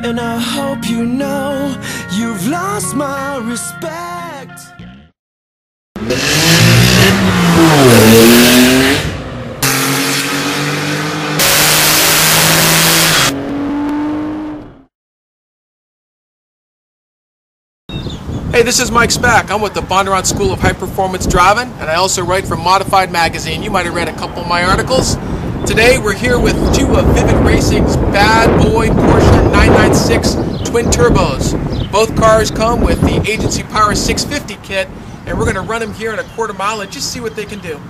and I hope you know you've lost my respect. Hey, this is Mike Speck. I'm with the Bondurant School of High Performance Driving, and I also write for Modified Magazine. You might have read a couple of my articles. Today we're here with two of Vivid Racing's bad boy Porsche 996 twin turbos. Both cars come with the Agency Power 650 kit, and we're going to run them here in a quarter mile and just see what they can do.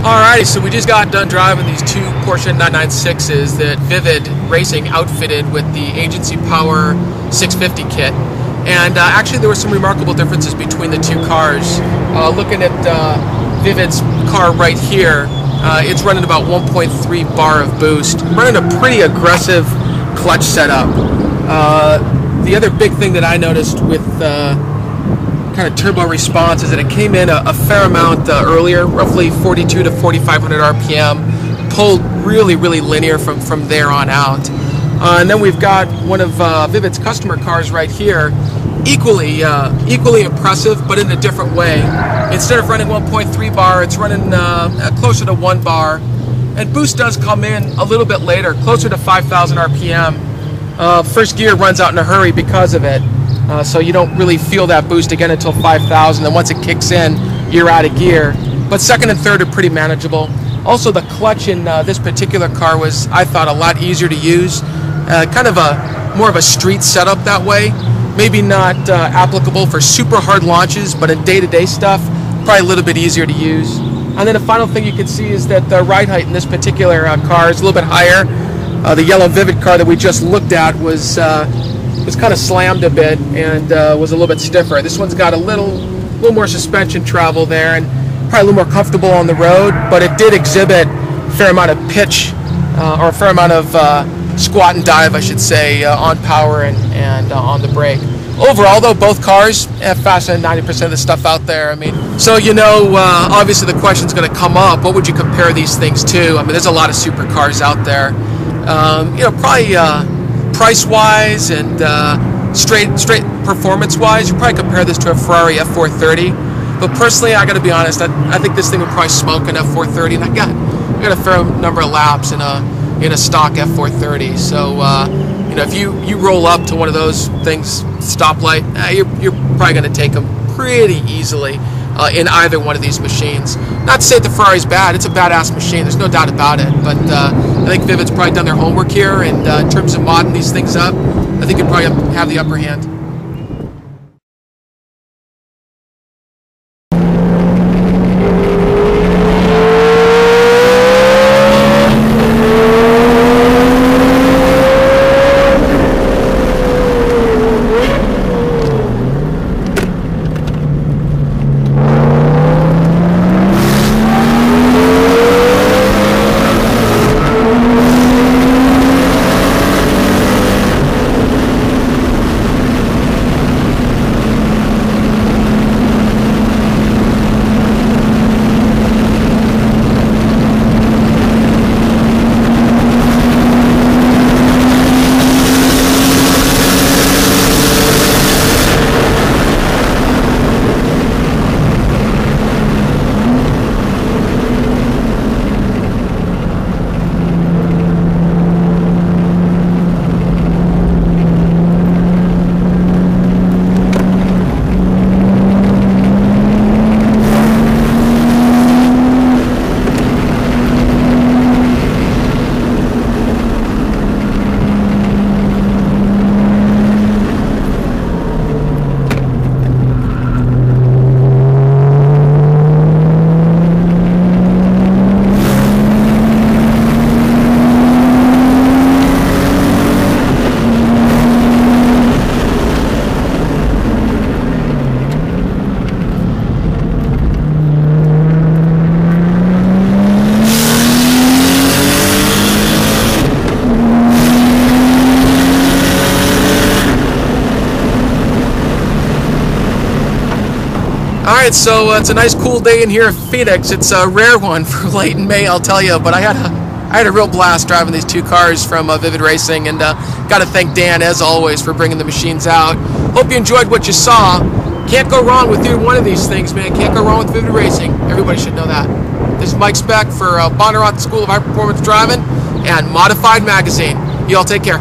Alrighty, so we just got done driving these two Porsche 996s that Vivid Racing outfitted with the Agency Power 650 kit. And actually there were some remarkable differences between the two cars. Looking at Vivid's car right here, it's running about 1.3 bar of boost, running a pretty aggressive clutch setup. The other big thing that I noticed with kind of turbo response is that it came in a fair amount earlier, roughly 42 to 4,500 RPM, pulled really linear from there on out. And then we've got one of Vivid's customer cars right here, equally impressive, but in a different way. Instead of running 1.3 bar, it's running closer to 1 bar, and boost does come in a little bit later, closer to 5,000 RPM. First gear runs out in a hurry because of it. So you don't really feel that boost again until 5,000, and once it kicks in, you're out of gear. But second and third are pretty manageable. Also, the clutch in this particular car was, I thought, a lot easier to use. Kind of more of a street setup that way. Maybe not applicable for super hard launches, but in day-to-day stuff, probably a little bit easier to use. And then the final thing you can see is that the ride height in this particular car is a little bit higher. The yellow Vivid car that we just looked at was kind of slammed a bit and was a little bit stiffer. This one's got a little more suspension travel there and probably a little more comfortable on the road, but it did exhibit a fair amount of pitch or a fair amount of squat and dive, I should say, on power and on the brake. Overall, though, both cars have faster than 90% of the stuff out there. I mean, so obviously the question's going to come up: what would you compare these things to? I mean, there's a lot of supercars out there. Probably price-wise and straight performance-wise, you probably compare this to a Ferrari F430. But personally, I got to be honest, I think this thing would probably smoke an F430, and I got a fair number of laps in a stock F430. So if you roll up to one of those things, stoplight, you're probably going to take them pretty easily in either one of these machines. Not to say that the Ferrari's bad; it's a badass machine. There's no doubt about it. But I think Vivid's probably done their homework here, and in terms of modding these things up, I think it probably have the upper hand. right, so it's a nice cool day in here in Phoenix. It's a rare one for late in May, I'll tell you, but I had a real blast driving these two cars from Vivid Racing, and got to thank Dan, as always, for bringing the machines out. Hope you enjoyed what you saw. Can't go wrong with either one of these things, man. Can't go wrong with Vivid Racing. Everybody should know that. This is Mike Speck for Bondurant School of High Performance Driving and Modified Magazine. You all take care.